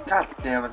God damn it.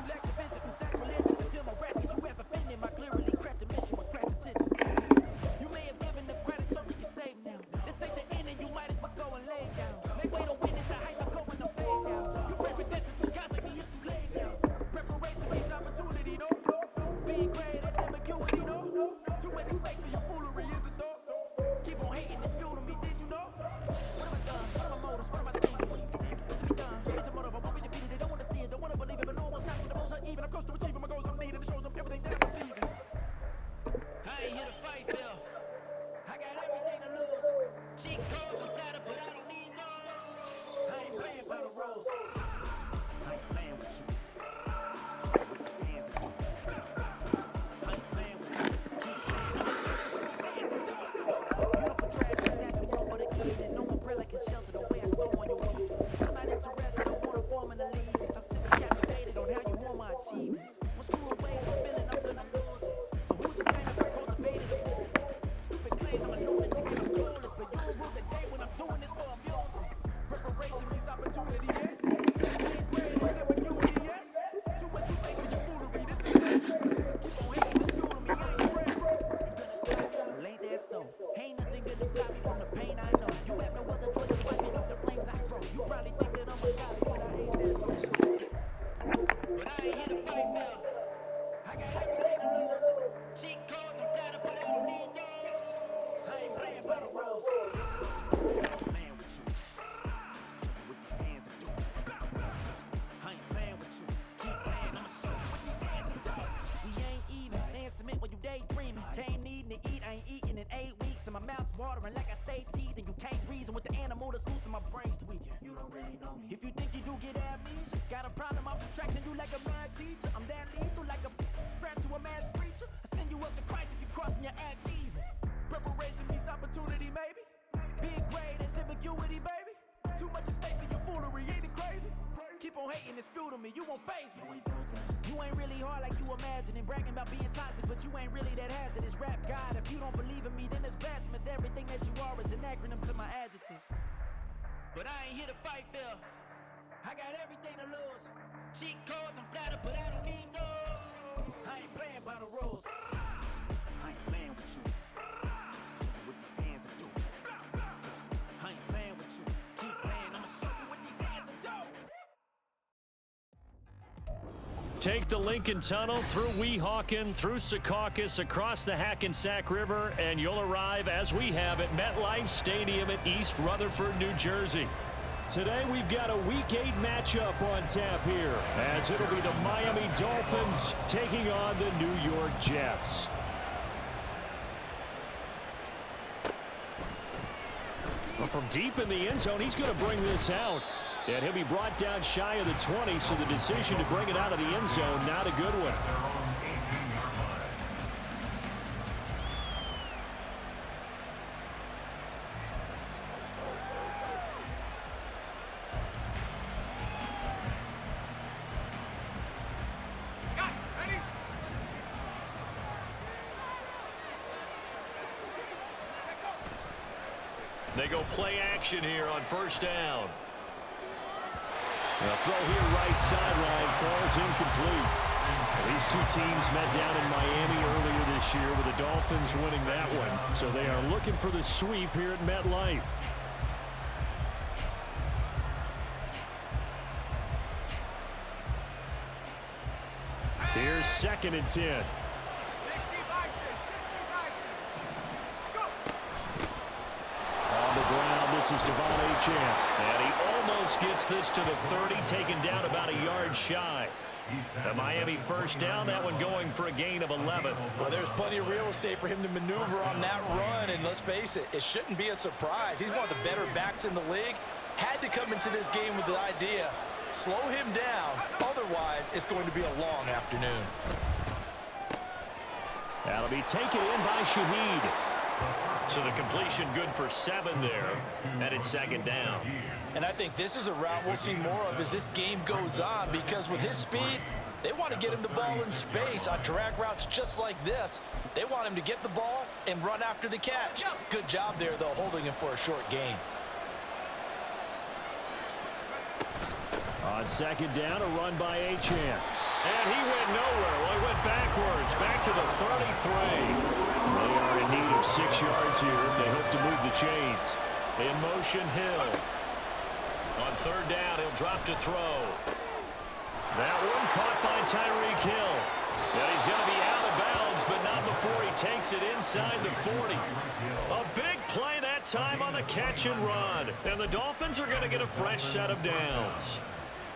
But I ain't here to fight, Phil. I got everything to lose. Cheat codes, I'm flattered, but I don't need those. I ain't playing by the rules. I ain't playing with you. Show you what these hands will do. I ain't playing with you. Keep playing, I'ma show you what these hands will do. Take the Lincoln Tunnel through Weehawken, through Secaucus, across the Hackensack River, and you'll arrive, as we have, at MetLife Stadium in East Rutherford, New Jersey. Today we've got a Week 8 matchup on tap here, as it'll be the Miami Dolphins taking on the New York Jets. Well, from deep in the end zone, he's going to bring this out. And he'll be brought down shy of the 20, so the decision to bring it out of the end zone, not a good one. They go play action here on first down. The throw here right sideline falls incomplete. These two teams met down in Miami earlier this year with the Dolphins winning that one. So they are looking for the sweep here at MetLife. Here's 2nd and 10. On the ground, this is Devon Achane. And he almost gets this to the 30, taken down about a yard shy. The Miami first down, that one going for a gain of 11. Well, there's plenty of real estate for him to maneuver on that run, and let's face it, it shouldn't be a surprise. He's one of the better backs in the league. Had to come into this game with the idea, slow him down, otherwise it's going to be a long afternoon. That'll be taken in by Shaheed. So the completion good for 7 there, and it's 2nd down. And I think this is a route we'll see more of as this game goes on, because with his speed, they want to get him the ball in space on drag routes just like this. They want him to get the ball and run after the catch. Good job there, though, holding him for a short gain. On second down, a run by Achane. And he went nowhere. Well, he went backwards, back to the 33. They are in need of 6 yards here if they hope to move the chains. In motion, Hill. On third down, he'll drop to throw. That one caught by Tyreek Hill. And he's going to be out of bounds, but not before he takes it inside the 40. A big play that time on the catch and run. And the Dolphins are going to get a fresh set of downs.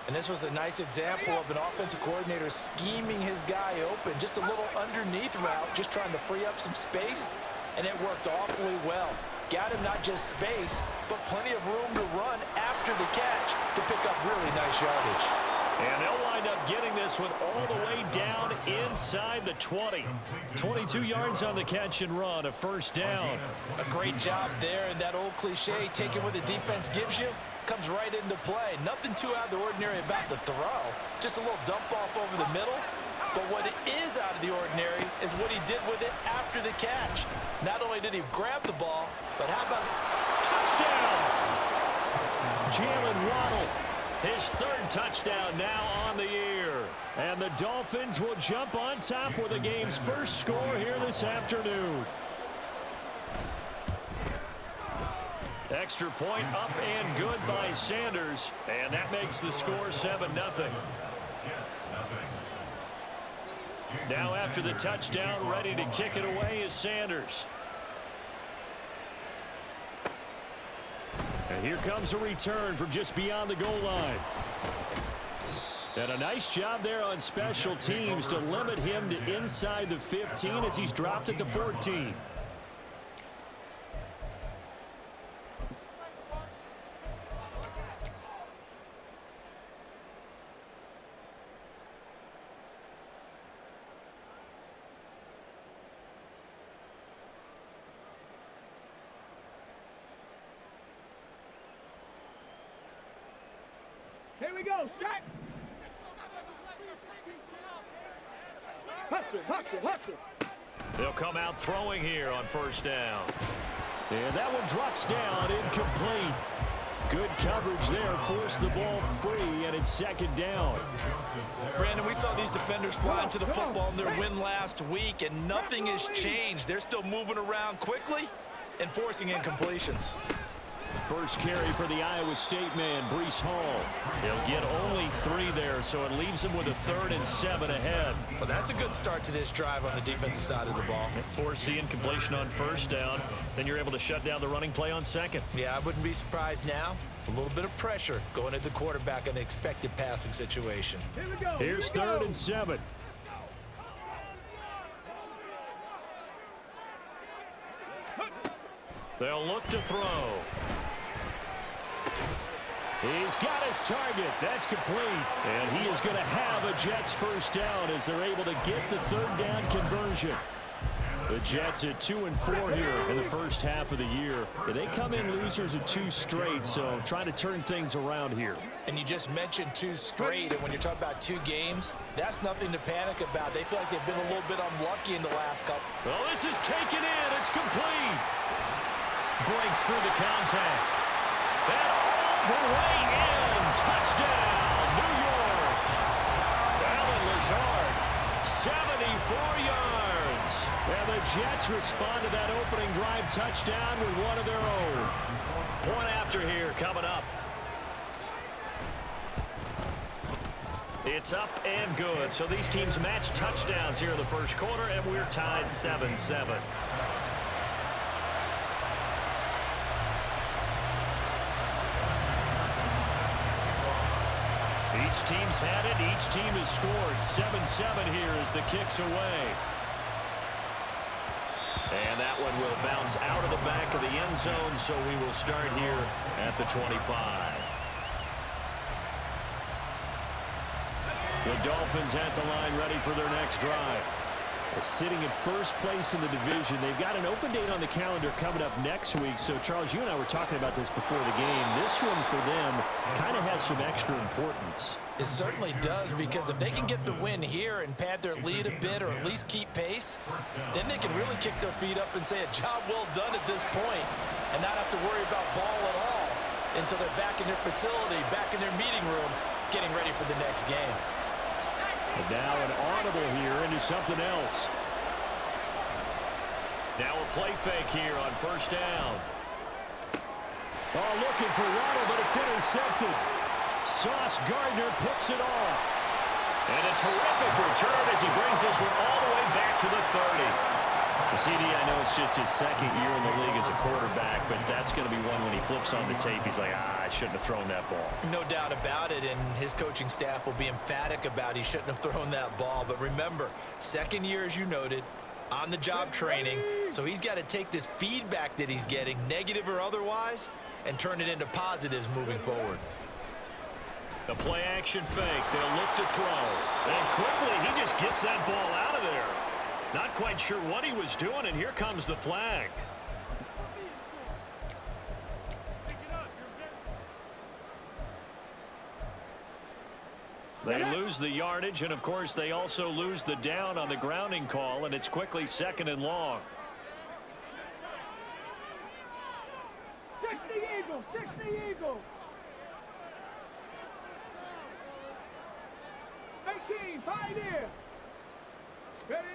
And this was a nice example of an offensive coordinator scheming his guy open. Just a little underneath route, just trying to free up some space, and it worked awfully well. Got him not just space, but plenty of room to run after the catch to pick up really nice yardage. And they'll wind up getting this one all the way down inside the 20. 22 yards on the catch and run, a first down. A great job there, and that old cliche, taking what the defense gives you, comes right into play. Nothing too out of the ordinary about the throw. Just a little dump off over the middle. But what is out of the ordinary is what he did with it after the catch. Not only did he grab the ball, but how about touchdown? Jalen Waddle, his third touchdown now on the year. And the Dolphins will jump on top with the game's first score here this afternoon. Extra point up and good by Sanders. And that makes the score 7-0. Now after the touchdown, ready to kick it away is Sanders. And here comes a return from just beyond the goal line. And a nice job there on special teams to limit him to inside the 15 as he's dropped at the 14. Here we go, strike! Hustle. They'll come out throwing here on first down. And that one drops down, incomplete. Good coverage there, forced the ball free, and it's second down. Brandon, we saw these defenders fly into the football in their win last week, and nothing has changed. They're still moving around quickly and forcing incompletions. First carry for the Iowa State man, Breece Hall. He'll get only 3 there, so it leaves him with a 3rd and 7 ahead. Well, that's a good start to this drive on the defensive side of the ball. Force the incompletion on first down, then you're able to shut down the running play on second. Yeah, I wouldn't be surprised now. A little bit of pressure going at the quarterback in an expected passing situation. Here's 3rd and 7. They'll look to throw. He's got his target. That's complete. And he is going to have a Jets first down as they're able to get the 3rd down conversion. The Jets at 2-4 here in the first half of the year. They come in losers of 2 straight, so trying to turn things around here. And you just mentioned 2 straight, and when you're talking about 2 games, that's nothing to panic about. They feel like they've been a little bit unlucky in the last couple. Well, this is taken in. It's complete. Breaks through the contact. And all the way in. Touchdown, New York. Allen Lazard, 74 yards. And the Jets respond to that opening drive touchdown with one of their own. Point after here coming up. It's up and good. So these teams match touchdowns here in the first quarter, and we're tied 7-7. Each team's had it. Each team has scored. 7-7 here as the kick's away. And that one will bounce out of the back of the end zone, so we will start here at the 25. The Dolphins at the line ready for their next drive. Sitting in first place in the division. They've got an open date on the calendar coming up next week. So, Charles, you and I were talking about this before the game. This one for them kind of has some extra importance. It certainly does, because if they can get the win here and pad their lead a bit or at least keep pace, then they can really kick their feet up and say a job well done at this point and not have to worry about ball at all until they're back in their facility, back in their meeting room, getting ready for the next game. And now an audible here into something else. Now a play fake here on first down. Oh, looking for Waddle, but it's intercepted. Sauce Gardner picks it off. And a terrific return as he brings this one all the way back to the 30. The CD, I know it's just his second year in the league as a quarterback, but that's going to be one when he flips on the tape, he's like, I shouldn't have thrown that ball. No doubt about it, and his coaching staff will be emphatic about he shouldn't have thrown that ball. But remember, second year, as you noted, on-the-job training, so he's got to take this feedback that he's getting, negative or otherwise, and turn it into positives moving forward. The play-action fake. They'll look to throw. And quickly, he just gets that ball out of there. Not quite sure what he was doing, and here comes the flag. They lose the yardage, and, of course, they also lose the down on the grounding call, and it's quickly second and long. 60 Eagles, 60 Eagles. 18, Pioneer. Ready.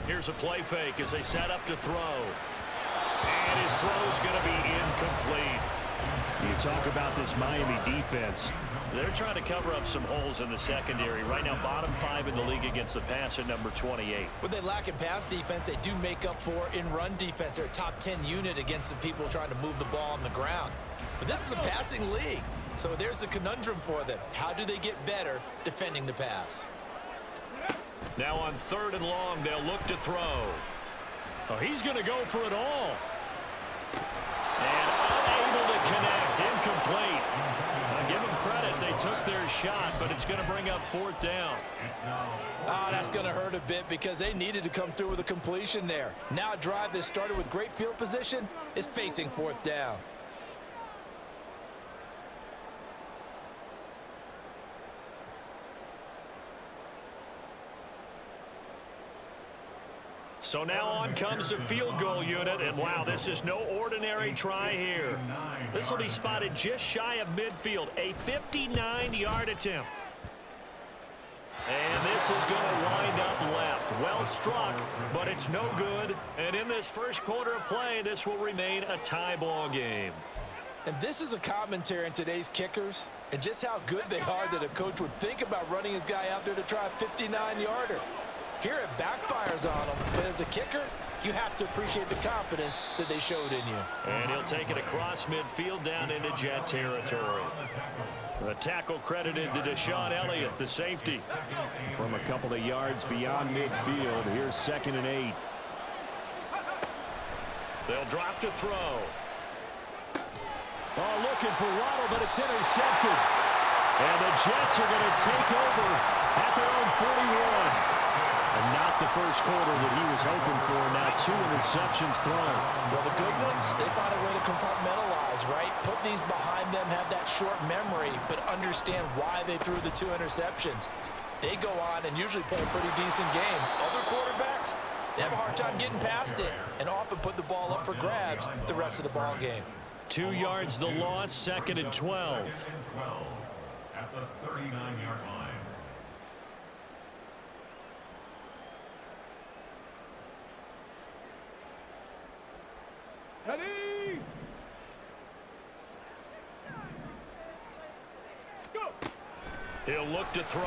Here's a play fake as they set up to throw. And his throw's going to be incomplete. You talk about this Miami defense. They're trying to cover up some holes in the secondary. Right now, bottom 5 in the league against the pass at number 28. What they lack in pass defense, they do make up for in run defense. They're a top 10 unit against the people trying to move the ball on the ground. But this is a passing league, so there's a conundrum for them. How do they get better defending the pass? Now on third and long, they'll look to throw. Oh, he's going to go for it all. And unable to connect, incomplete. I'll give them credit, they took their shot, but it's going to bring up fourth down. Oh, that's going to hurt a bit because they needed to come through with a completion there. Now a drive that started with great field position is facing fourth down. So now on comes the field goal unit, and wow, this is no ordinary try here. This will be spotted just shy of midfield, a 59-yard attempt. And this is going to wind up left. Well struck, but it's no good. And in this first quarter of play, this will remain a tie ball game. And this is a commentary on today's kickers and just how good they are that a coach would think about running his guy out there to try a 59-yarder. Here it backfires on him, but as a kicker, you have to appreciate the confidence that they showed in you. And he'll take it across midfield down into Jet territory. The tackle credited to Deshaun Elliott, the safety. From a couple of yards beyond midfield, here's 2nd and 8. They'll drop to throw. Oh, looking for Waddle, but it's intercepted. And the Jets are going to take over at their own 41. And not the first quarter that he was hoping for. Now 2 interceptions thrown. Well, the good ones, they find a way to compartmentalize, right? Put these behind them, have that short memory, but understand why they threw the 2 interceptions. They go on and usually play a pretty decent game. Other quarterbacks, they have a hard time getting past it and often put the ball up for grabs the rest of the ball game. 2 yards the loss, 2nd and 12. At the 39-yard line. Ready. Go. He'll look to throw.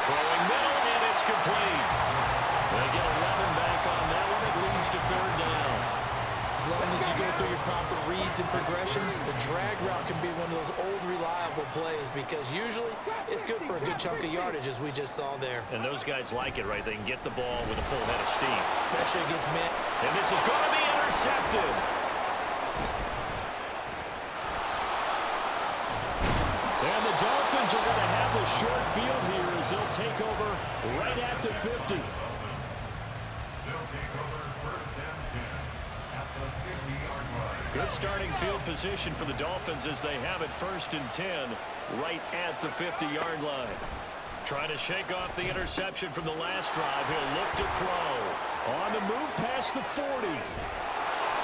Throwing middle, and it's complete. They get 11 back on that one. It leads to 3rd down. As long as you go through your proper reads and progressions, the drag route can be one of those old reliable plays because usually it's good for a good chunk of yardage, as we just saw there. And those guys like it, right? They can get the ball with a full head of steam. Especially against men. And this is going to be intercepted. And the Dolphins are going to have the short field here as they'll take over right at the 50. They'll take over 1st and 10 at the 50-yard line. Good starting field position for the Dolphins as they have it 1st and 10 right at the 50-yard line. Trying to shake off the interception from the last drive. He'll look to throw. On the move past the 40.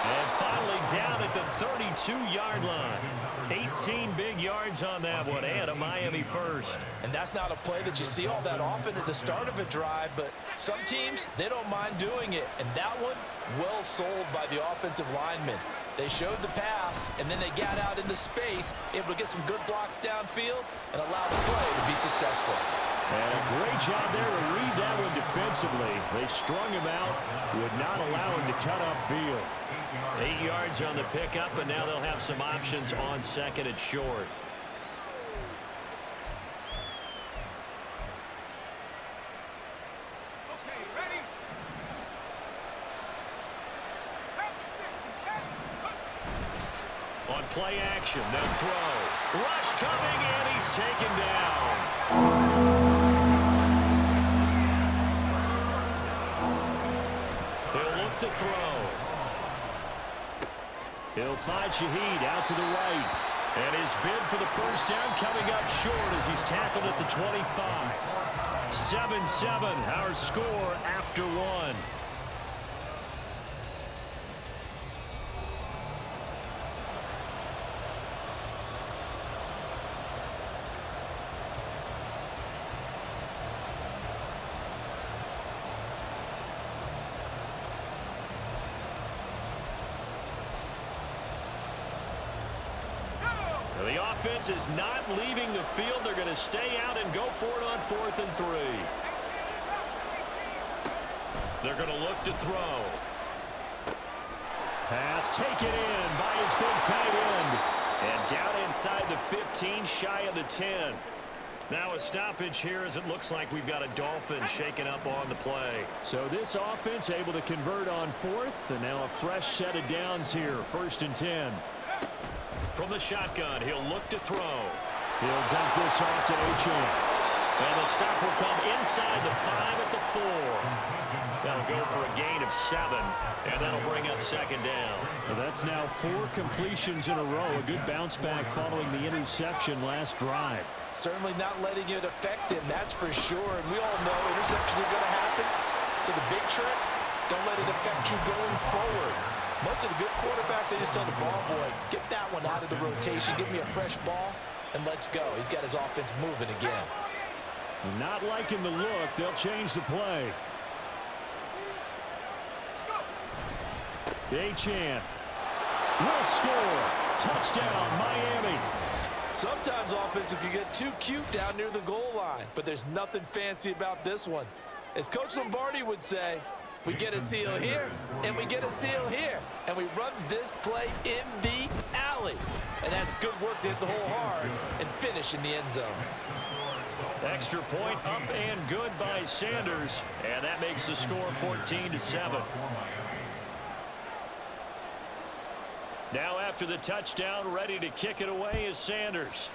And finally down at at the 32-yard line. 18 big yards on that one, and a Miami first. And that's not a play that you see all that often at the start of a drive, but some teams, they don't mind doing it. And that one, well sold by the offensive lineman. They showed the pass, and then they got out into space, able to get some good blocks downfield and allow the play to be successful. And a great job there to read that one defensively. They strung him out, would not allow him to cut upfield. 8 yards on the pickup, and now they'll have some options on second and short. On play action, they'll throw. Rush coming, and he's taken down. He'll look to throw. He'll find Shaheed out to the right. And his bid for the first down coming up short as he's tackled at the 25. 7-7, our score after one. The offense is not leaving the field. They're going to stay out and go for it on 4th and 3. They're going to look to throw. Pass taken in by his big tight end. And down inside the 15, shy of the 10. Now a stoppage here as it looks like we've got a Dolphin shaken up on the play. So this offense able to convert on 4th, and now a fresh set of downs here. 1st and 10. From the shotgun, he'll look to throw. He'll dump this off to Achan. And the stop will come inside the 5 at the 4. That'll go for a gain of 7, and that'll bring up 2nd down. Well, that's now 4 completions in a row. A good bounce back following the interception last drive. Certainly not letting it affect him, that's for sure. And we all know interceptions are going to happen. So the big trick, don't let it affect you going forward. Most of the good quarterbacks, they just tell the ball boy, get that one out of the rotation, give me a fresh ball, and let's go. He's got his offense moving again. Not liking the look. They'll change the play. Achan will score. Touchdown, Miami. Sometimes offenses can get too cute down near the goal line, but there's nothing fancy about this one. As Coach Lombardi would say, we get a seal here, and we get a seal here. And we run this play in the alley. And that's good work to hit the hole hard and finish in the end zone. Extra point up and good by Sanders. And that makes the score 14-7. Now after the touchdown, ready to kick it away is Sanders.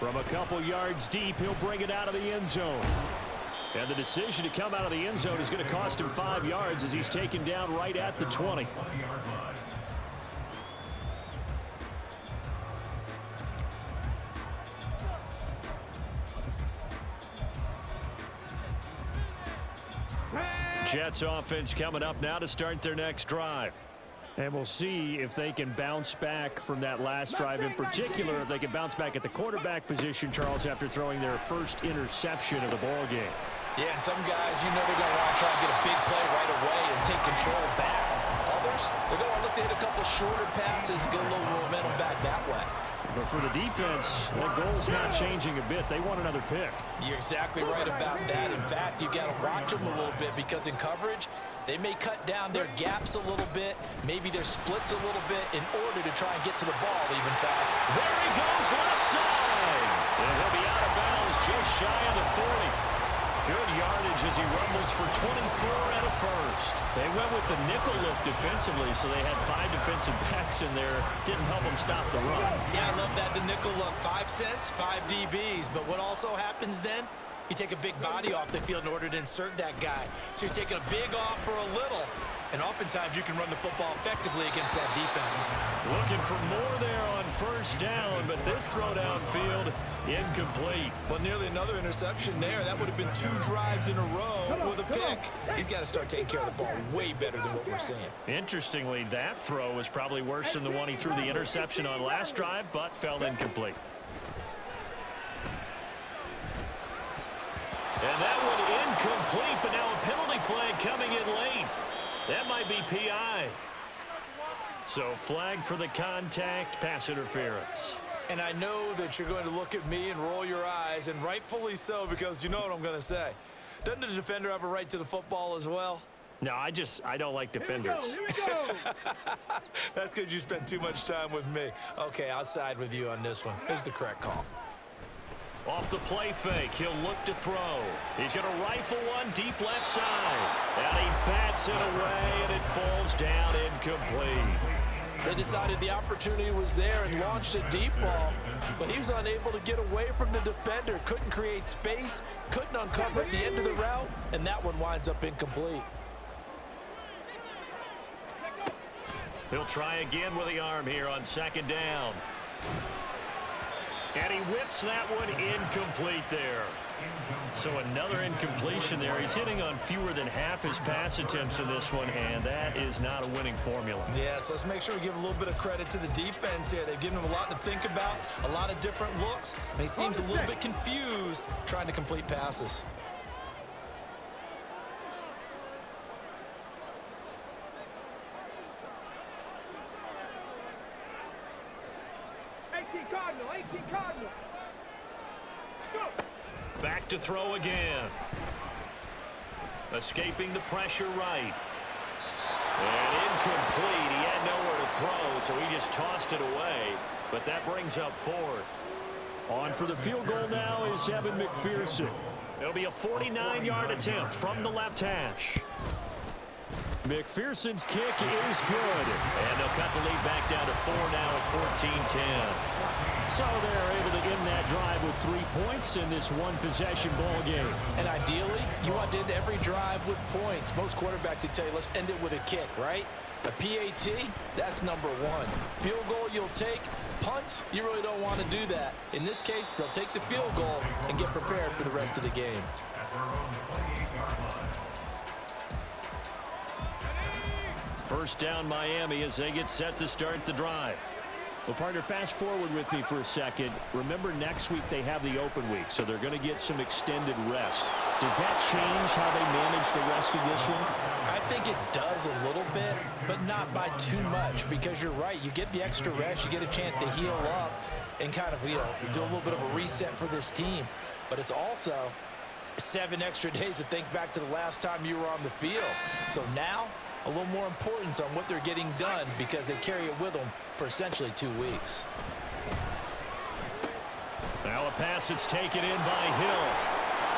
From a couple yards deep, he'll bring it out of the end zone. And the decision to come out of the end zone is going to cost him 5 yards as he's taken down right at the 20. Jets offense coming up now to start their next drive. And we'll see if they can bounce back from that last drive in particular, if they can bounce back at the quarterback position, Charles, after throwing their first interception of the ball game. Yeah, and some guys, you know they're going to want to try and get a big play right away and take control back. Others, they're going to look to hit a couple shorter passes, get a little momentum back that way. But for the defense, that goal's not changing a bit. They want another pick. You're exactly right about that. In fact, you've got to watch them a little bit because in coverage, they may cut down their gaps a little bit, maybe their splits a little bit in order to try and get to the ball even faster. There he goes left side. And he'll be out of bounds just shy of the 40. Good yardage as he rumbles for 24 and a first. They went with the nickel look defensively, so they had 5 defensive backs in there. Didn't help them stop the run. Yeah, I love that, the nickel look. 5 cents, 5 DBs. But what also happens then? You take a big body off the field in order to insert that guy. So you're taking a big off for a little. And oftentimes you can run the football effectively against that defense. Looking for more there on first down, but this throw downfield incomplete. Well, nearly another interception there. That would have been 2 drives in a row with a pick. He's got to start taking care of the ball way better than what we're seeing. Interestingly, That throw was probably worse than the one he threw the interception on last drive, but fell incomplete. And that one incomplete, but now a penalty flag coming in late. That might be PI. So flag for the contact, pass interference. And I know that you're going to look at me and roll your eyes, and rightfully so, because you know what I'm going to say. Doesn't the defender have a right to the football as well? No, I don't like defenders. Here we go. That's because you spent too much time with me. Okay, I'll side with you on this one. Here's the correct call. Off the play fake, he'll look to throw. He's going to rifle one deep left side. And he bats it away, and it falls down incomplete. They decided the opportunity was there and launched a deep ball, but he was unable to get away from the defender. Couldn't create space, couldn't uncover at the end of the route, and that one winds up incomplete. He'll try again with the arm here on second down. And he whips that one incomplete there. So another incompletion there. He's hitting on fewer than half his pass attempts in this one, and that is not a winning formula. Yes, let's make sure we give a little bit of credit to the defense here. They've given him a lot to think about, a lot of different looks, and he seems a little bit confused trying to complete passes. Cardinal. Go. Back to throw again. Escaping the pressure right. And incomplete. He had nowhere to throw, so he just tossed it away. But that brings up fourth. On for the field goal now is Evan McPherson. It'll be a 49-yard attempt from the left hash. McPherson's kick is good. And they'll cut the lead back down to 4 now at 14-10. So they're able to end that drive with 3 points in this one-possession ball game. And ideally, you want to end every drive with points. Most quarterbacks would tell you, let's end it with a kick, right? A PAT, that's number 1. Field goal you'll take. Punts, you really don't want to do that. In this case, they'll take the field goal and get prepared for the rest of the game. First down Miami as they get set to start the drive. Well, partner, fast forward with me for a second. Remember, next week they have the open week, so they're going to get some extended rest. Does that change how they manage the rest of this one? I think it does a little bit, but not by too much, because you're right. You get the extra rest, you get a chance to heal up and kind of, do a little bit of a reset for this team. But it's also 7 extra days to think back to the last time you were on the field. So now, a little more importance on what they're getting done because they carry it with them for essentially 2 weeks. Now a pass that's taken in by Hill.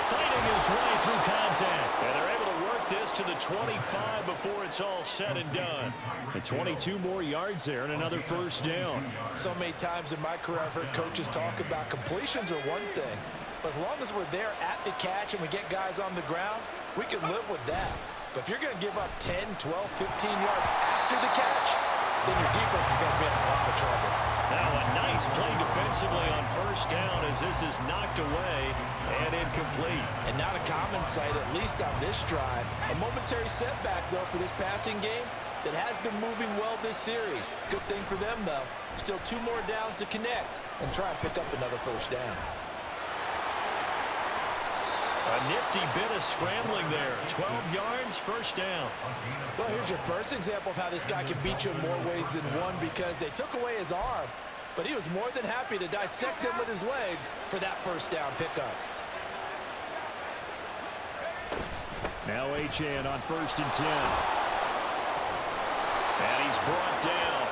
Fighting his way through contact. And they're able to work this to the 25 before it's all said and done. And 22 more yards there and another first down. So many times in my career I've heard coaches talk about completions are one thing. But as long as we're there at the catch and we get guys on the ground, we can live with that. But if you're going to give up 10, 12, 15 yards after the catch, then your defense is going to be in a lot of trouble. Now a nice play defensively on first down as this is knocked away and incomplete. And not a common sight, at least on this drive. A momentary setback, though, for this passing game that has been moving well this series. Good thing for them, though. Still 2 more downs to connect and try and pick up another first down. A nifty bit of scrambling there. 12 yards, first down. Well, here's your first example of how this guy can beat you in more ways than one because they took away his arm, but he was more than happy to dissect them with his legs for that first down pickup. Now Achane on 1st and 10. And he's brought down.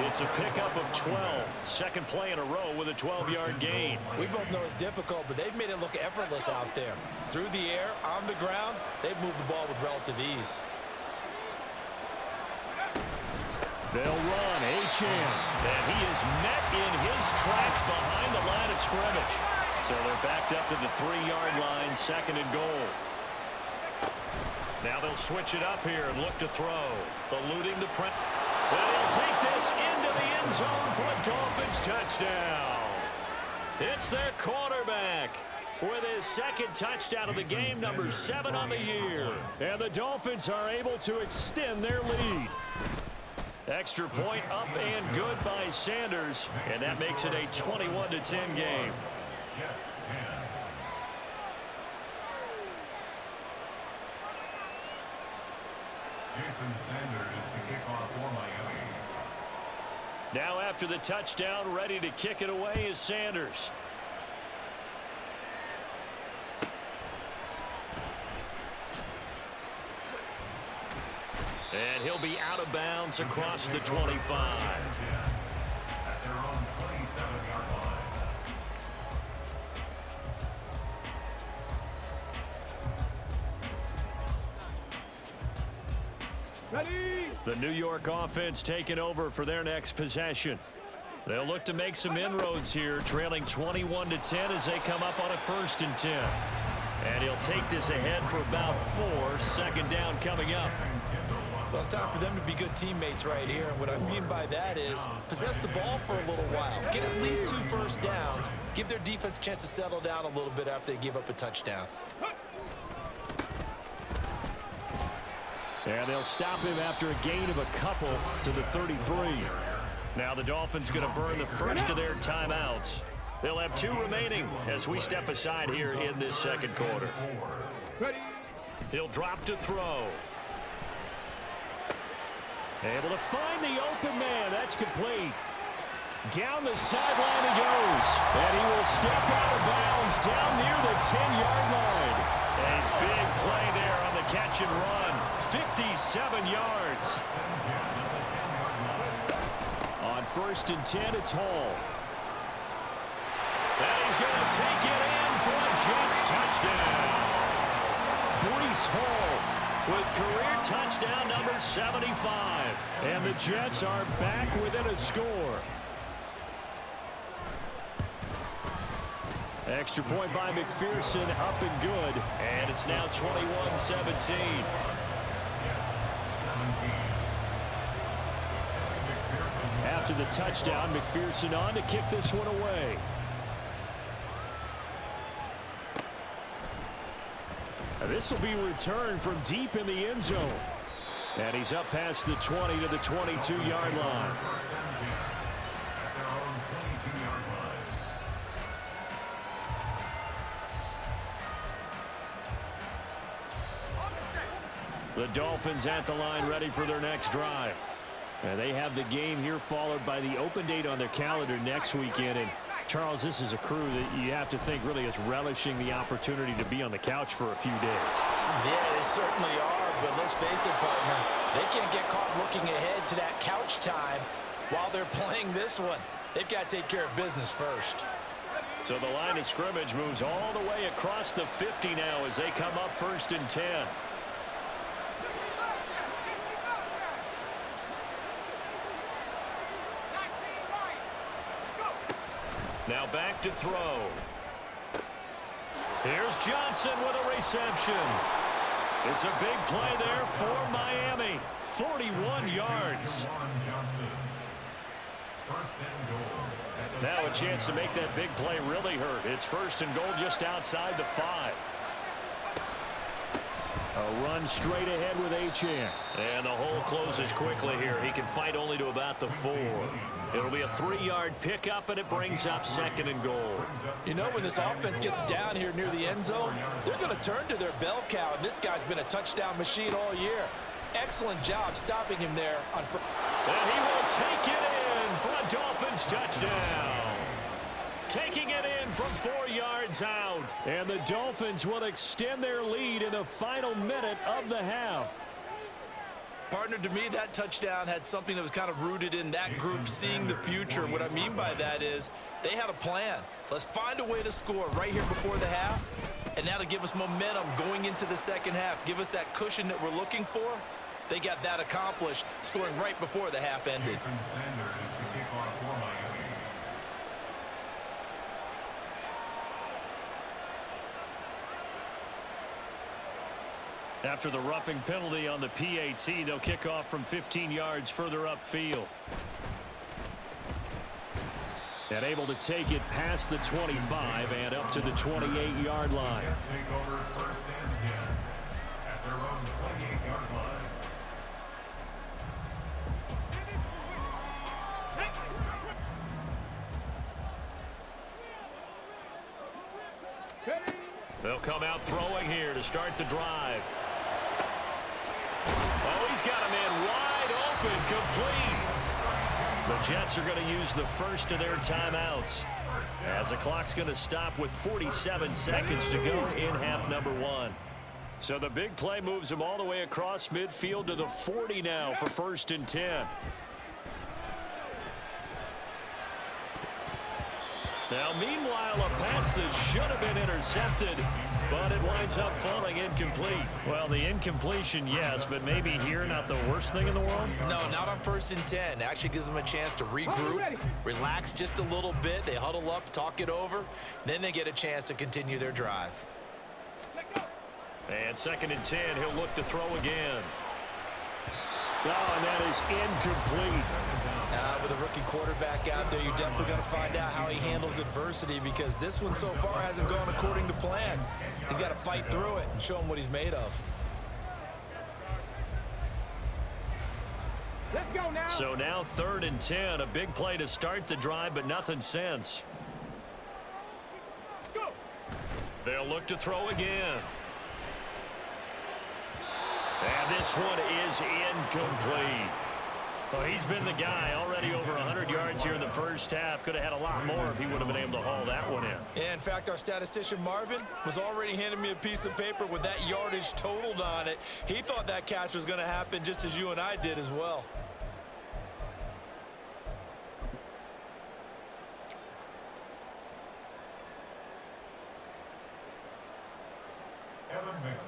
It's a pickup of 12. Second play in a row with a 12-yard gain. We both know it's difficult, but they've made it look effortless out there. Through the air, on the ground, they've moved the ball with relative ease. They'll run Achane. And he is met in his tracks behind the line of scrimmage. So they're backed up to the 3-yard line, 2nd and goal. Now they'll switch it up here and look to throw. Eluding the press. And he'll take this into the end zone for a Dolphins touchdown. It's their quarterback with his second touchdown of the game, number 7 on the year. And the Dolphins are able to extend their lead. Extra point up and good by Sanders, and that makes it a 21-10 game. Jason Sanders to kick off for Miami. Now after the touchdown, ready to kick it away is Sanders. And he'll be out of bounds across the 25. At their own 27-yard line. Ready? The New York offense taking over for their next possession. They'll look to make some inroads here, trailing 21-10 as they come up on a 1st and 10. And he'll take this ahead for about 4. Second down coming up. Well, it's time for them to be good teammates right here. And what I mean by that is possess the ball for a little while. Get at least 2 first downs. Give their defense a chance to settle down a little bit after they give up a touchdown. And they'll stop him after a gain of a couple to the 33. Now the Dolphins going to burn the first of their timeouts. They'll have 2 remaining as we step aside here in this second quarter. Ready? He'll drop to throw. Able to find the open man. That's complete. Down the sideline he goes. And he will step out of bounds down near the 10-yard line. A big play there on the catch and run. 57 yards. On 1st and 10, it's Hall. And he's going to take it in for a Jets touchdown. Breece Hall with career touchdown number 75. And the Jets are back within a score. Extra point by McPherson, up and good. And it's now 21-17. After the touchdown, McPherson on to kick this one away. And this will be returned from deep in the end zone. And he's up past the 20 to the 22-yard line. The Dolphins at the line ready for their next drive. And they have the game here followed by the open date on their calendar next weekend. And Charles, this is a crew that you have to think really is relishing the opportunity to be on the couch for a few days. Yeah, they certainly are, but let's face it, partner, they can't get caught looking ahead to that couch time while they're playing this one. They've got to take care of business first. So the line of scrimmage moves all the way across the 50 now as they come up 1st and 10. Now back to throw. Here's Johnson with a reception. It's a big play there for Miami. 41 yards. Now a chance to make that big play really hurt. It's 1st and goal just outside the 5. A run straight ahead with Achane. And the hole closes quickly here. He can fight only to about the 4. It'll be a 3-yard pickup, and it brings up 2nd and goal. You know, when this offense gets down here near the end zone, they're going to turn to their bell cow, and this guy's been a touchdown machine all year. Excellent job stopping him there. And he will take it in for a Dolphins touchdown. Taking it in from 4 yards out. And the Dolphins will extend their lead in the final minute of the half. Partner, to me, that touchdown had something that was kind of rooted in that group seeing the future. What I mean by that is they had a plan. Let's find a way to score right here before the half, and now to give us momentum going into the second half, give us that cushion that we're looking for. They got that accomplished, scoring right before the half ended. After the roughing penalty on the PAT, they'll kick off from 15 yards further upfield. And able to take it past the 25 and up to the 28-yard line. Jets take over first and 10 at their own 28-yard line. They'll come out throwing here to start the drive. Oh, he's got a man wide open, complete. The Jets are going to use the first of their timeouts, as the clock's going to stop with 47 seconds to go in half number 1. So the big play moves them all the way across midfield to the 40 now for first and 10. Now, meanwhile, a pass that should have been intercepted, but it winds up falling incomplete. Well, the incompletion, yes, but maybe here not the worst thing in the world? No, not on first and 10. Actually gives them a chance to regroup, relax just a little bit. They huddle up, talk it over, then they get a chance to continue their drive. And second and 10, he'll look to throw again. Oh, and that is incomplete. With a rookie quarterback out there, you're definitely going to find out how he handles adversity, because this one so far hasn't gone according to plan. He's got to fight through it and show him what he's made of. Let's go now. So now third and 10, a big play to start the drive, but nothing since. Go. They'll look to throw again. And this one is incomplete. Well, he's been the guy, already over 100 yards here in the first half. Could have had a lot more if he would have been able to haul that one in. Yeah, in fact, our statistician Marvin was already handing me a piece of paper with that yardage totaled on it. He thought that catch was going to happen just as you and I did as well.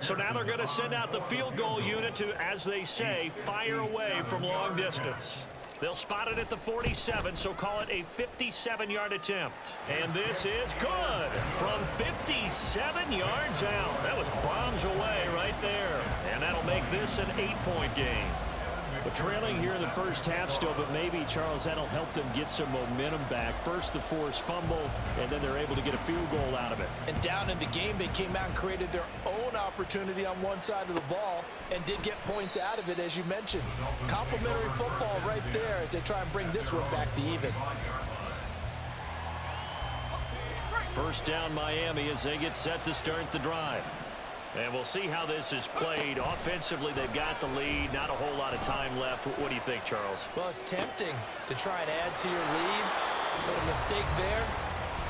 So now they're going to send out the field goal unit to, as they say, fire away from long distance. They'll spot it at the 47, so call it a 57-yard attempt. And this is good from 57 yards out. That was bombs away right there. And that'll make this an 8-point game. But trailing here in the first half still, but maybe, Charles, that'll help them get some momentum back. First, the forced fumble, and then they're able to get a field goal out of it. And down in the game, they came out and created their own opportunity on one side of the ball and did get points out of it, as you mentioned. Complimentary football right there as they try and bring this one back to even. First down, Miami, as they get set to start the drive. And we'll see how this is played. Offensively, they've got the lead. Not a whole lot of time left. What do you think, Charles? Well, it's tempting to try and add to your lead, but a mistake there,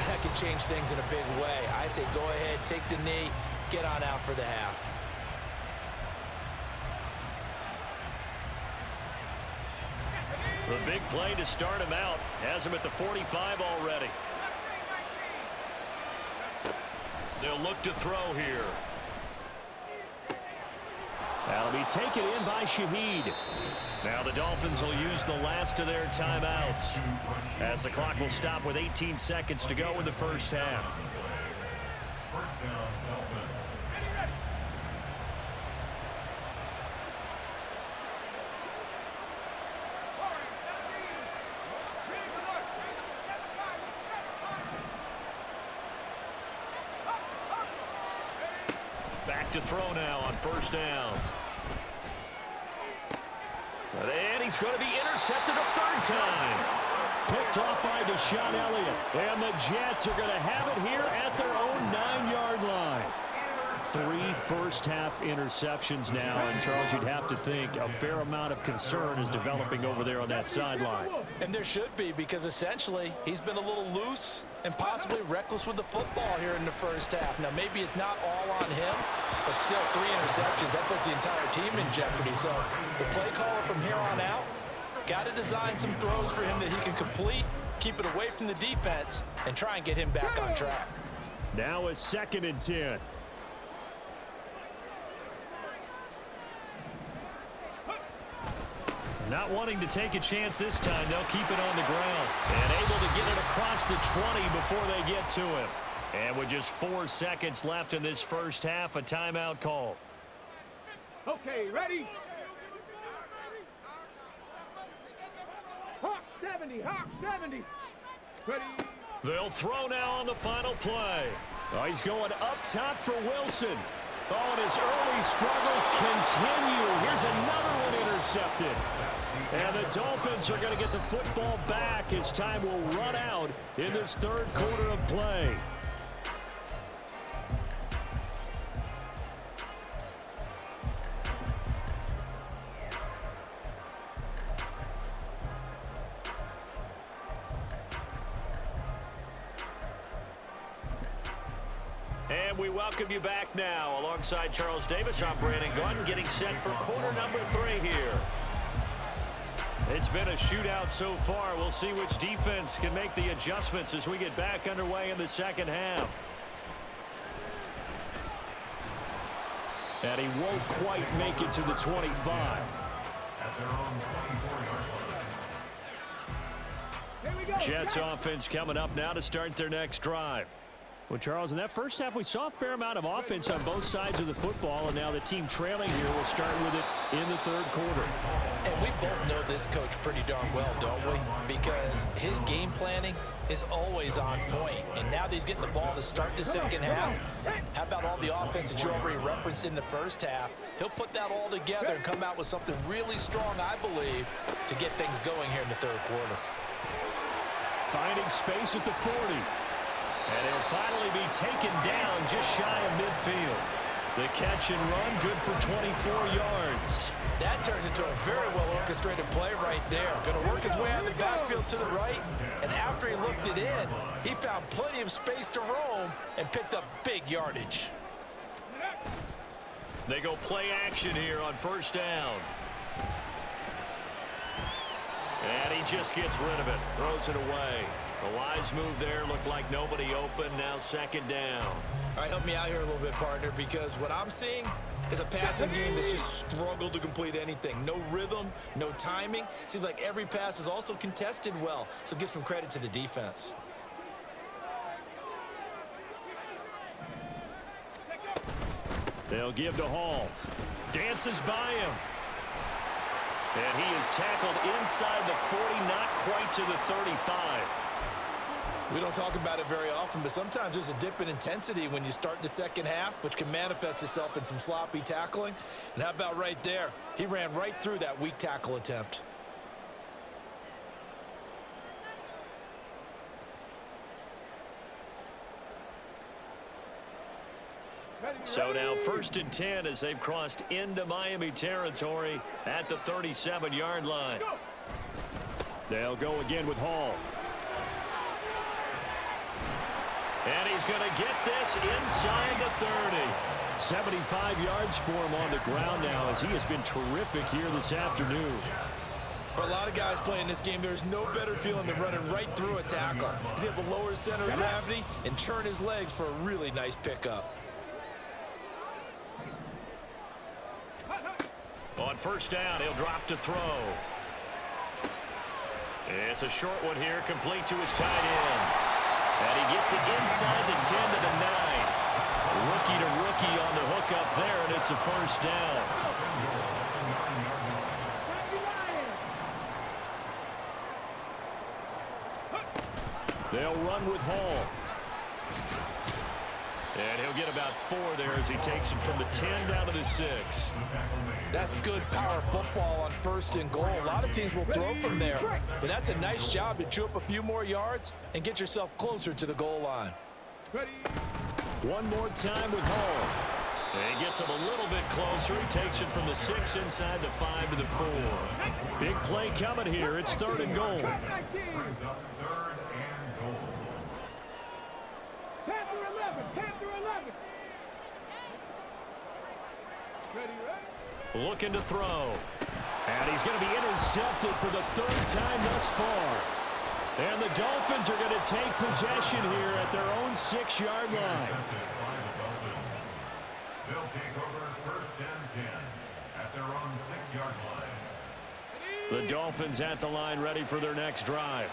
that can change things in a big way. I say go ahead, take the knee, get on out for the half. The big play to start him out. Has him at the 45 already. They'll look to throw here. That'll be taken in by Shaheed. Now the Dolphins will use the last of their timeouts, as the clock will stop with 18 seconds to go in the first half. First down, Dolphins. Back to throw now on first down. And he's going to be intercepted a third time. Picked off by Deshaun Elliott. And the Jets are going to have it here at their own 9-yard line. 3 first-half interceptions now. And, Charles, you'd have to think a fair amount of concern is developing over there on that sideline. And there should be, because essentially he's been a little loose and possibly reckless with the football here in the first half. Now, maybe it's not all on him, but still 3 interceptions. That puts the entire team in jeopardy. So the play caller from here on out got to design some throws for him that he can complete, keep it away from the defense, and try and get him back on track. Now a 2nd and 10. Not wanting to take a chance this time, they'll keep it on the ground. And able to get it across the 20 before they get to him. And with just 4 seconds left in this first half, a timeout call. Okay, ready? Hawk 70, Hawk 70. Ready? They'll throw now on the final play. Oh, he's going up top for Wilson. Oh, and his early struggles continue. Here's another one intercepted. And the Dolphins are going to get the football back as time will run out in this third quarter of play. And we welcome you back now. Alongside Charles Davis, I'm Brandon Gordon, getting set for quarter number 3 here. It's been a shootout so far. We'll see which defense can make the adjustments as we get back underway in the second half. And he won't quite make it to the 25. At their own 24-yard line. Jets offense coming up now to start their next drive. Well, Charles, in that first half, we saw a fair amount of offense on both sides of the football, and now the team trailing here will start with it in the third quarter. And we both know this coach pretty darn well, don't we? Because his game planning is always on point. And now that he's getting the ball to start the second half, how about all the offense that you already referenced in the first half? He'll put that all together and come out with something really strong, I believe, to get things going here in the third quarter. Finding space at the 40. And he'll finally be taken down just shy of midfield. The catch and run, good for 24 yards. That turned into a very well-orchestrated play right there. Going to work his way out of the backfield to the right, and after he looked it in, he found plenty of space to roam and picked up big yardage. They go play action here on first down. And he just gets rid of it, throws it away. A wise move there, looked like nobody open, now second down. All right, help me out here a little bit, partner, because what I'm seeing is a passing game that's just struggled to complete anything. No rhythm, no timing. Seems like every pass is also contested well, so give some credit to the defense. They'll give to Hall. Dances by him. And he is tackled inside the 40, not quite to the 35. We don't talk about it very often, but sometimes there's a dip in intensity when you start the second half, which can manifest itself in some sloppy tackling. And how about right there? He ran right through that weak tackle attempt. So now 1st and 10 as they've crossed into Miami territory at the 37-yard line. They'll go again with Hall. And he's going to get this inside the 30. 75 yards for him on the ground now as he has been terrific here this afternoon. For a lot of guys playing this game, there's no better feeling than running right through a tackle. He's able to lower his center of gravity and churn his legs for a really nice pickup. On first down, he'll drop to throw. It's a short one here, complete to his tight end. And he gets it inside the 10 to the 9. Rookie to rookie on the hook up there, and it's a first down. They'll run with Hall. And he'll get about 4 there as he takes it from the 10 down to the 6. That's good power football on 1st and goal. A lot of teams will throw from there, but that's a nice job to chew up a few more yards and get yourself closer to the goal line. One more time with Hall. And he gets him a little bit closer. He takes it from the 6 inside the 5 to the 4. Big play coming here. It's 3rd and goal. Brings up 3rd and goal. Panther 11, Panther 11. Looking to throw. And he's going to be intercepted for the 3rd time thus far. And the Dolphins are going to take possession here at their own 6-yard line. They'll take over 1st and 10 at their own 6-yard line. The Dolphins at the line ready for their next drive.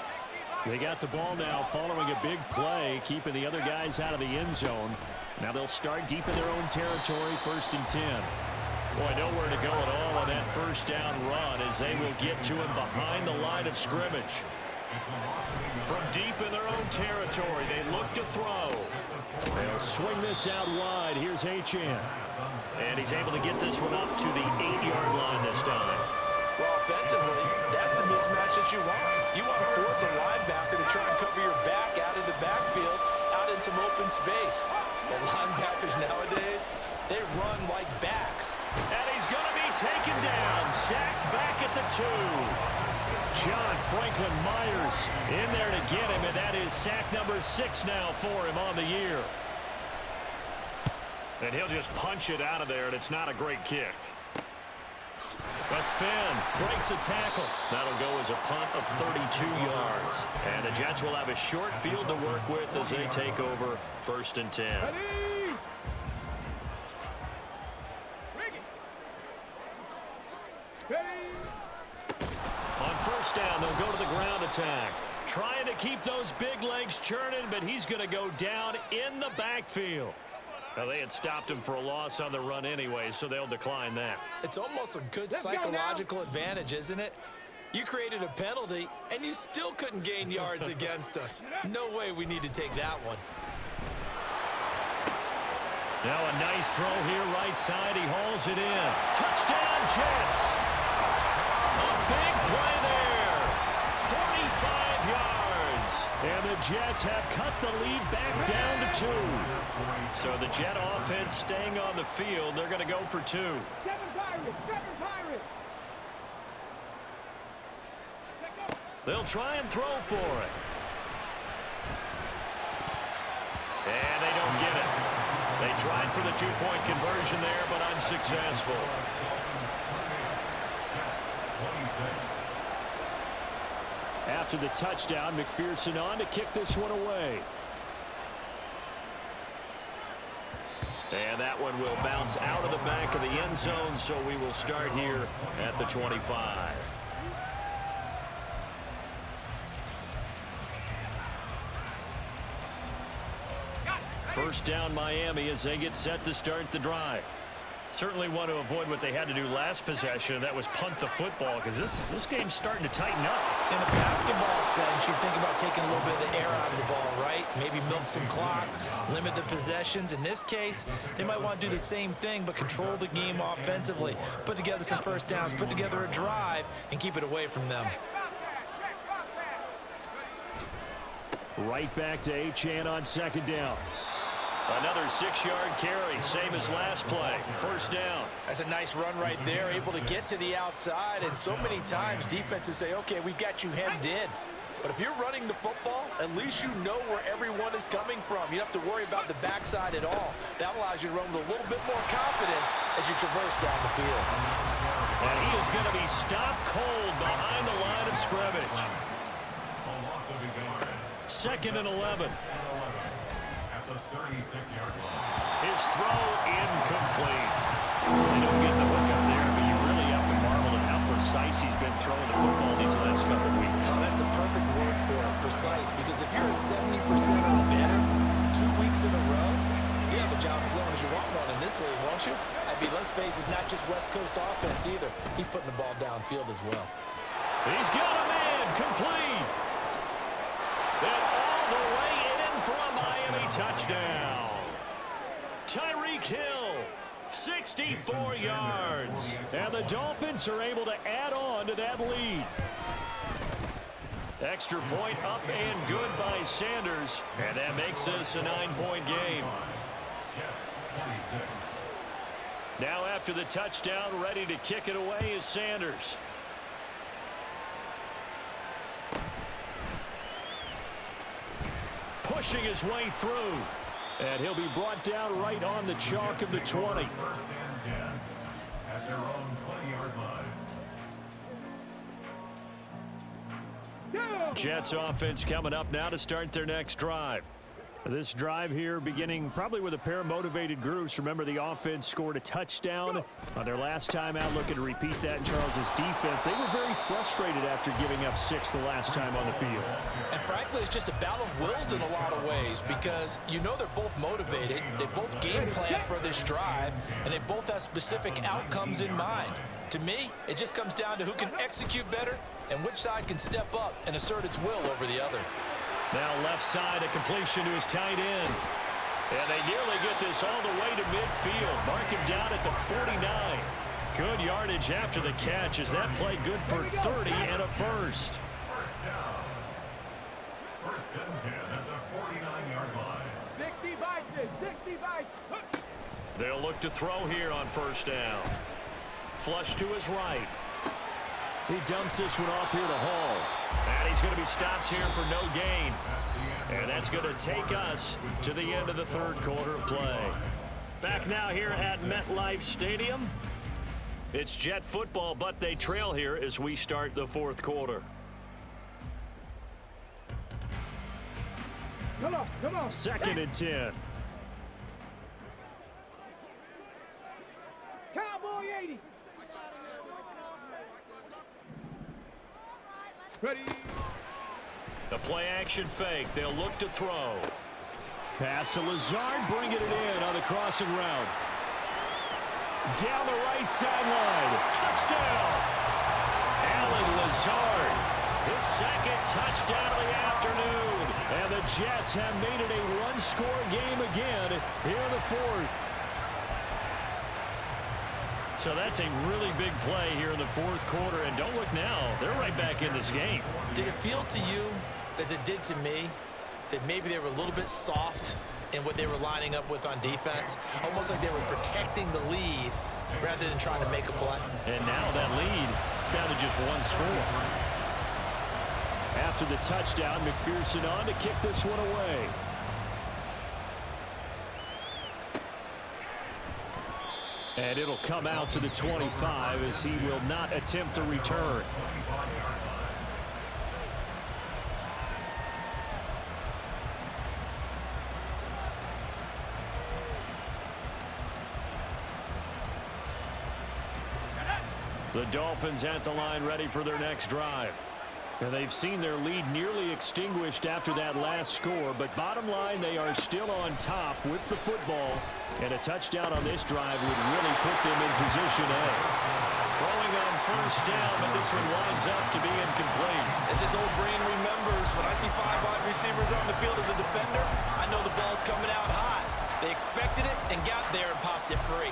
They got the ball now following a big play, keeping the other guys out of the end zone. Now they'll start deep in their own territory, 1st and 10. Boy, nowhere to go at all on that first down run as they will get to him behind the line of scrimmage. From deep in their own territory, they look to throw. They'll swing this out wide. Here's Achane. And he's able to get this one up to the 8-yard line this time. Well, offensively, that's the mismatch that you want. You want to force a linebacker to try and cover your back out of the backfield, out in some open space. The linebackers nowadays, they run like backs. And he's going to be taken down, sacked back at the 2. John Franklin Myers in there to get him, and that is sack number 6 now for him on the year. And he'll just punch it out of there, and it's not a great kick. A spin, breaks a tackle. That'll go as a punt of 32 yards. And the Jets will have a short field to work with as they take over 1st and 10. Ready. On 1st down, they'll go to the ground attack. Trying to keep those big legs churning, but he's going to go down in the backfield. Now, they had stopped him for a loss on the run anyway, so they'll decline that. It's almost a good psychological advantage, isn't it? You created a penalty, and you still couldn't gain yards against us. No way we need to take that one. Now a nice throw here right side. He hauls it in. Touchdown, Jets. A big play there. 45 yards. And the Jets have cut the lead back down to 2. So the Jet offense staying on the field. They're going to go for 2. 7 Pirates. They'll try and throw for it. And they don't get it. They tried for the 2-point conversion there, but unsuccessful. After the touchdown, McPherson on to kick this one away. And that one will bounce out of the back of the end zone, so we will start here at the 25. First down Miami as they get set to start the drive. Certainly want to avoid what they had to do last possession. That was punt the football, because this game's starting to tighten up. In a basketball sense, you think about taking a little bit of the air out of the ball, right? Maybe milk some clock, limit the possessions. In this case, they might want to do the same thing, but control the game offensively. Put together some first downs, put together a drive, and keep it away from them. Right back to Achane on 2nd down. Another 6-yard carry, same as last play. First down. That's a nice run right there, able to get to the outside, and so many times defenses say, okay, we've got you hemmed in. But if you're running the football, at least you know where everyone is coming from. You don't have to worry about the backside at all. That allows you to run with a little bit more confidence as you traverse down the field. And he is going to be stopped cold behind the line of scrimmage. 2nd and 11. His throw incomplete. They don't get the hook up there, but you really have to marvel at how precise he's been throwing the football these last couple of weeks. Oh, that's a perfect word for it, precise, because if you're at 70% or better 2 weeks in a row, you have a job as long as you want one in this league, won't you? I mean, let's face it, it's not just West Coast offense either. He's putting the ball downfield as well. He's got a man, complete. And all the way in for a Miami touchdown. Tyreek Hill, 64 yards. And the Dolphins are able to add on to that lead. Extra point up and good by Sanders. And that makes this a 9-point game. Now after the touchdown, ready to kick it away is Sanders. Pushing his way through. And he'll be brought down right on the chalk of the 20. 1st and 10 at their own 20-yard line. Jets offense coming up now to start their next drive. This drive here beginning probably with a pair of motivated groups. Remember, the offense scored a touchdown on their last time out. Looking to repeat that in Charles's defense. They were very frustrated after giving up 6 the last time on the field. And frankly, it's just a battle of wills in a lot of ways because you know they're both motivated. They both game plan for this drive, and they both have specific outcomes in mind. To me, it just comes down to who can execute better and which side can step up and assert its will over the other. Now left side, a completion to his tight end. And they nearly get this all the way to midfield. Mark him down at the 49. Good yardage after the catch as that play good for 30 and a first. First down. First and 10 at the 49-yard line. 65. They'll look to throw here on first down. Flush to his right. He dumps this one off here to Hall. And he's going to be stopped here for no gain. And that's going to take us to the end of the third quarter of play. Back now here at MetLife Stadium. It's Jet football, but they trail here as we start the fourth quarter. Come on. Second and 10. Cowboy 80. Ready. The play action fake. They'll look to throw. Pass to Lazard, bringing it in on the crossing route. Down the right sideline. Touchdown. Alan Lazard. His second touchdown of the afternoon. And the Jets have made it a one-score game again here in the fourth. So that's a really big play here in the fourth quarter. And don't look now. They're right back in this game. Did it feel to you, as it did to me, that maybe they were a little bit soft in what they were lining up with on defense? Almost like they were protecting the lead rather than trying to make a play. And now that lead is down to just one score. After the touchdown, McPherson on to kick this one away. And it'll come out to the 25 as he will not attempt a return. The Dolphins at the line ready for their next drive. And they've seen their lead nearly extinguished after that last score. But bottom line, they are still on top with the football. And a touchdown on this drive would really put them in position A. Throwing on first down, but this one winds up to be incomplete. As his old brain remembers, when I see 5 wide receivers on the field as a defender, I know the ball's coming out hot. They expected it and got there and popped it free.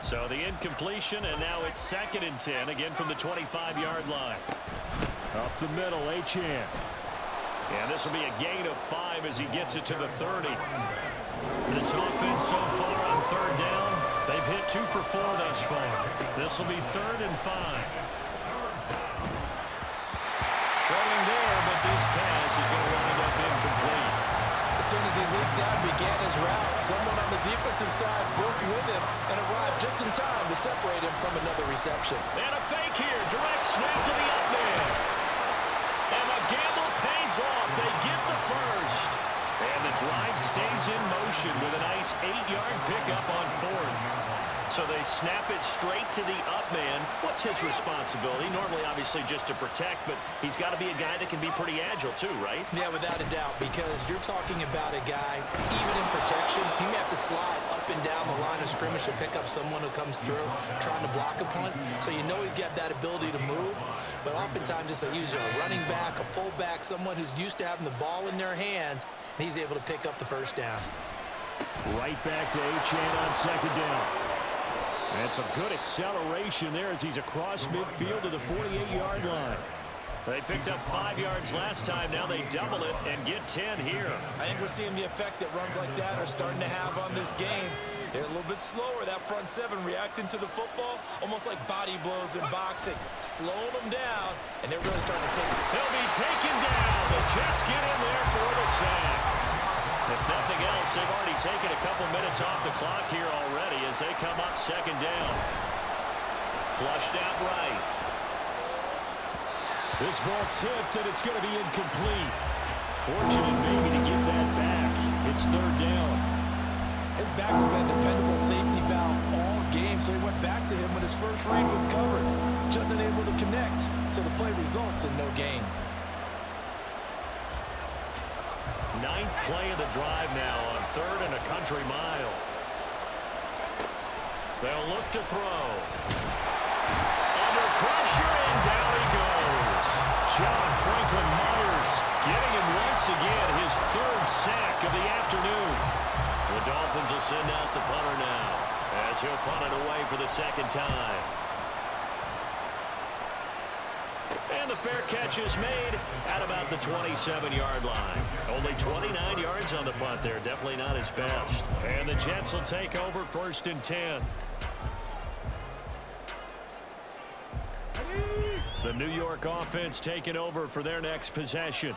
So the incompletion, and now it's second and 10, again from the 25-yard line. Up the middle, Achane. And this will be a gain of 5 as he gets it to the 30. This offense so far on third down, they've hit 2 for 4 thus far. This will be third and 5. Throwing there, but this pass is going to wind up incomplete. As soon as he leaked out and began his route, someone on the defensive side broke with him and arrived just in time to separate him from another reception. And a fake here. Direct snap to the up man. And the gamble pays off. They get the first. And the drive stays in motion with a nice 8-yard pickup on fourth. So they snap it straight to the up man. What's his responsibility? Normally, obviously, just to protect, but he's got to be a guy that can be pretty agile too, right? Yeah, without a doubt, because you're talking about a guy, even in protection, he may have to slide up and down the line of scrimmage to pick up someone who comes through trying to block a punt. So you know he's got that ability to move, but oftentimes it's usually a running back, a fullback, someone who's used to having the ball in their hands, and he's able to pick up the first down. Right back to Achane on second down. And some good acceleration there as he's across midfield to the 48-yard line. They picked up 5 yards last time. Now they double it and get 10 here. I think we're seeing the effect that runs like that are starting to have on this game. They're a little bit slower, that front seven reacting to the football, almost like body blows in boxing, slowing them down, and they're really starting to take it. He'll be taken down. The Jets get in there for the sack. If nothing else, they've already taken a couple minutes off the clock here already as they come up second down. Flushed out right. This ball tipped, and it's going to be incomplete. Fortunate maybe to get that back. It's third down. His back has been a dependable safety valve all game, so he went back to him when his first read was covered. Just unable to connect, so the play results in no gain. Ninth play of the drive now on 3rd and a country mile. They'll look to throw. Under pressure, and down he goes. John Franklin Myers getting him once again, his 3rd sack of the afternoon. The Dolphins will send out the punter now, as he'll punt it away for the 2nd time. And the fair catch is made at about the 27-yard line. Only 29 yards on the punt there. Definitely not his best. And the Jets will take over 1st and 10. The New York offense taking over for their next possession.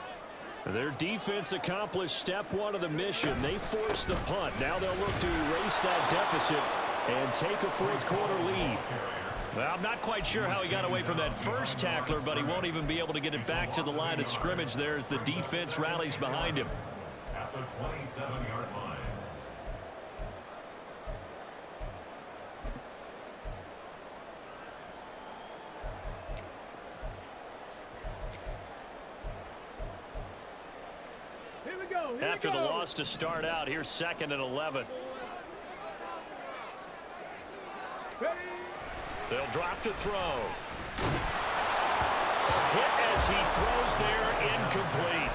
Their defense accomplished step 1 of the mission. They forced the punt. Now they'll look to erase that deficit and take a 4th quarter lead. Well, I'm not quite sure how he got away from that first tackler, but he won't even be able to get it back to the line of scrimmage there as the defense rallies behind him. At the 27-yard line. Here we go. Here After we go. the loss to start out, here's 2nd and 11. Ready. They'll drop to throw. Hit as he throws there, incomplete.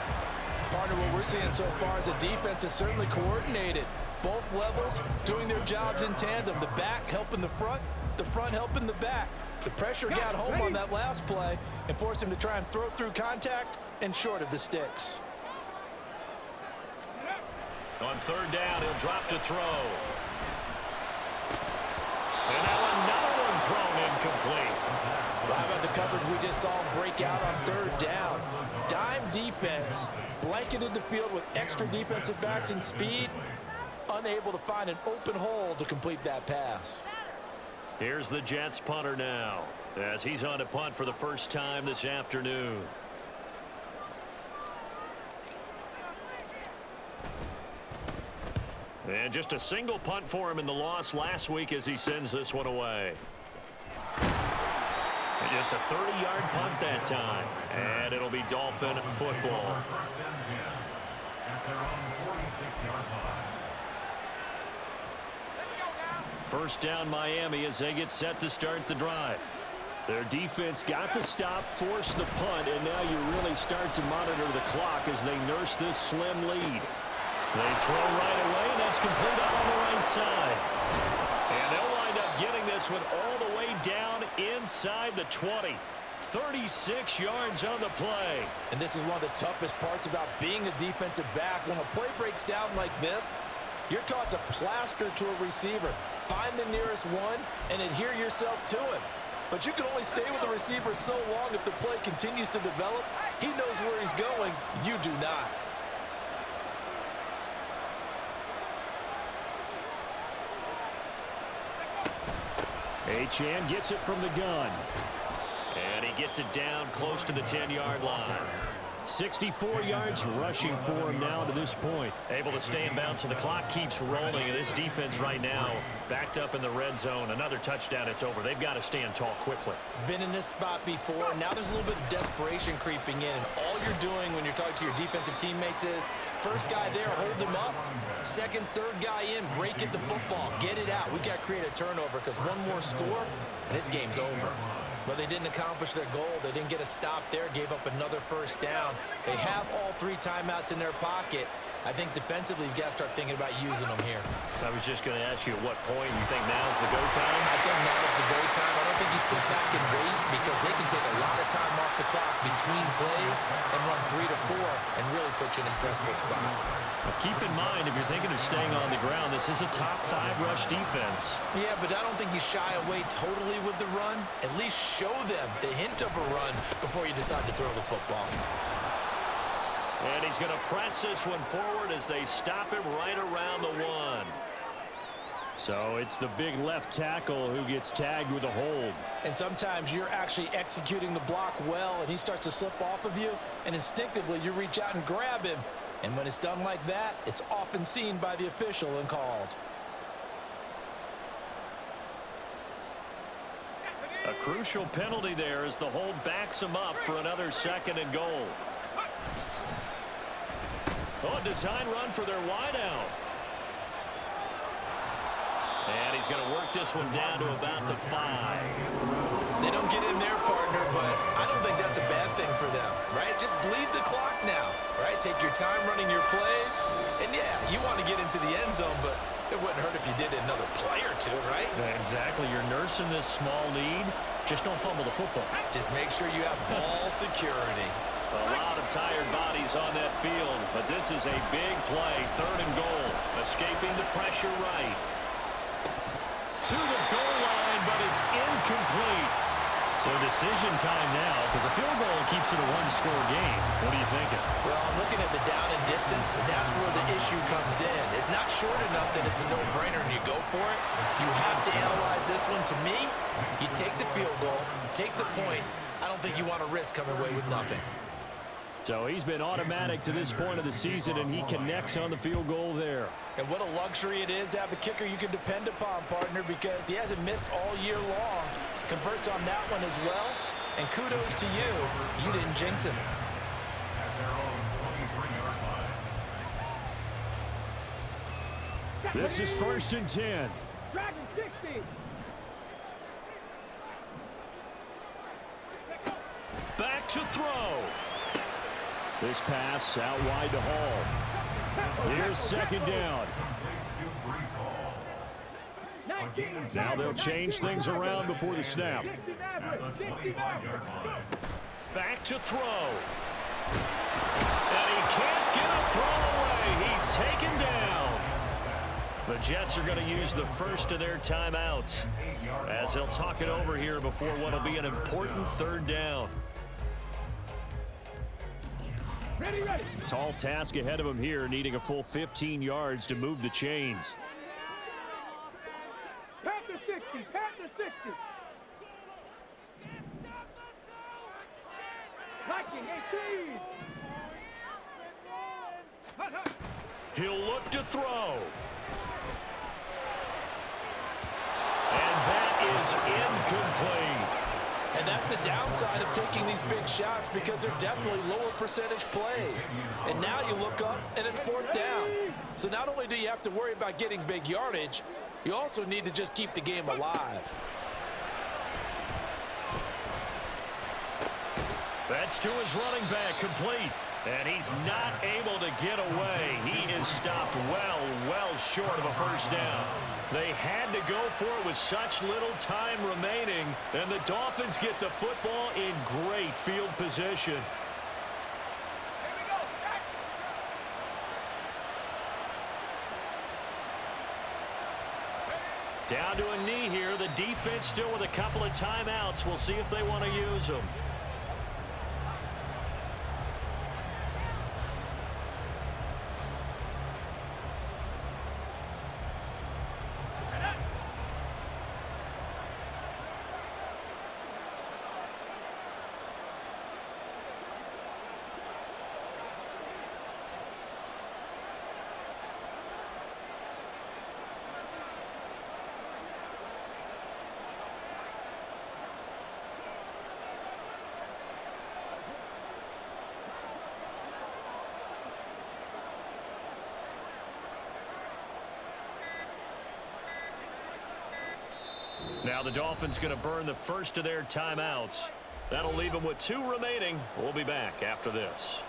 Partner, what we're seeing so far is the defense is certainly coordinated. Both levels doing their jobs in tandem. The back helping the front helping the back. The pressure got home on that last play and forced him to try and throw through contact and short of the sticks. On 3rd down, he'll drop to throw. And now another one thrown incomplete. Well, how about the coverage we just saw break out on 3rd down? Dime defense, blanketed the field with extra defensive backs and speed, unable to find an open hole to complete that pass. Here's the Jets punter now, as he's on to punt for the first time this afternoon. And just a single punt for him in the loss last week as he sends this one away. And just a 30-yard punt that time. And it'll be Dolphin football. At their own 46-yard line. First down Miami as they get set to start the drive. Their defense got the stop, forced the punt, and now you really start to monitor the clock as they nurse this slim lead. They throw right away, and that's complete out on the right side. And they'll wind up getting this one all the way down inside the 20. 36 yards on the play. And this is one of the toughest parts about being a defensive back. When a play breaks down like this, you're taught to plaster to a receiver. Find the nearest one and adhere yourself to him. But you can only stay with the receiver so long if the play continues to develop. He knows where he's going. You do not. Achane gets it from the gun. And he gets it down close to the 10-yard line. 64 yards rushing for him now to this point. Able to stay in bounds, so the clock keeps rolling. And this defense right now backed up in the red zone. Another touchdown, it's over. They've got to stand tall quickly. Been in this spot before. Now there's a little bit of desperation creeping in. And all you're doing when you're talking to your defensive teammates is, first guy there, hold him up. Second, third guy in, rake at the football. Get it out. We've got to create a turnover because one more score, and this game's over. But they didn't accomplish their goal. They didn't get a stop there, gave up another first down. They have all 3 timeouts in their pocket. I think defensively, you've got to start thinking about using them here. I was just going to ask you at what point you think now's the go time? I think now's the go time. I don't think you sit back and wait because they can take a lot of time off the clock between plays and run 3 to 4 and really put you in a stressful spot. Well, keep in mind, if you're thinking of staying on the ground, this is a top 5 rush defense. Yeah, but I don't think you shy away totally with the run. At least show them the hint of a run before you decide to throw the football. And he's going to press this one forward as they stop him right around the 1. So it's the big left tackle who gets tagged with a hold. And sometimes you're actually executing the block well, and he starts to slip off of you, and instinctively you reach out and grab him. And when it's done like that, it's often seen by the official and called. A crucial penalty there as the hold backs him up for another 2nd and goal. Oh, a design run for their wideout. And he's going to work this one down to about the 5. They don't get in their partner, but I don't think that's a bad thing for them, right? Just bleed the clock now, right? Take your time running your plays. And, yeah, you want to get into the end zone, but it wouldn't hurt if you did it another play or two, right? Exactly. You're nursing this small lead. Just don't fumble the football. Just make sure you have ball security. A lot of tired bodies on that field, but this is a big play. 3rd and goal. Escaping the pressure right. To the goal line, but it's incomplete. So decision time now, because a field goal keeps it a 1-score game. What are you thinking? Well, I'm looking at the down and distance, and that's where the issue comes in. It's not short enough that it's a no-brainer and you go for it. You have to analyze this one. To me, you take the field goal, take the points. I don't think you want to risk coming away with nothing. So he's been automatic to this point of the season, and he connects on the field goal there. And what a luxury it is to have a kicker you can depend upon, partner, because he hasn't missed all year long. Converts on that one as well. And kudos to you. You didn't jinx him. At their own 23-yard line. This is 1st and 10. Dragon 60. Back to throw. This pass out wide to Hall. Here's 2nd down. Now they'll change things around before the snap. Back to throw. And he can't get a throw away. He's taken down. The Jets are going to use the first of their timeouts as they'll talk it over here before what will be an important 3rd down. Ready, ready. Tall task ahead of him here, needing a full 15 yards to move the chains. Panther 60. Panther 60. Viking 18. Hut, hut. He'll look to throw. And that is incomplete. And that's the downside of taking these big shots, because they're definitely lower percentage plays. And now you look up, and it's 4th down. So not only do you have to worry about getting big yardage, you also need to just keep the game alive. That's to his running back, complete. And he's not able to get away. He is stopped well short of a 1st down. They had to go for it with such little time remaining, and the Dolphins get the football in great field position. Down to a knee here. The defense still with a couple of timeouts. We'll see if they want to use them. Now the Dolphins going to burn the first of their timeouts. That'll leave them with 2 remaining. We'll be back after this.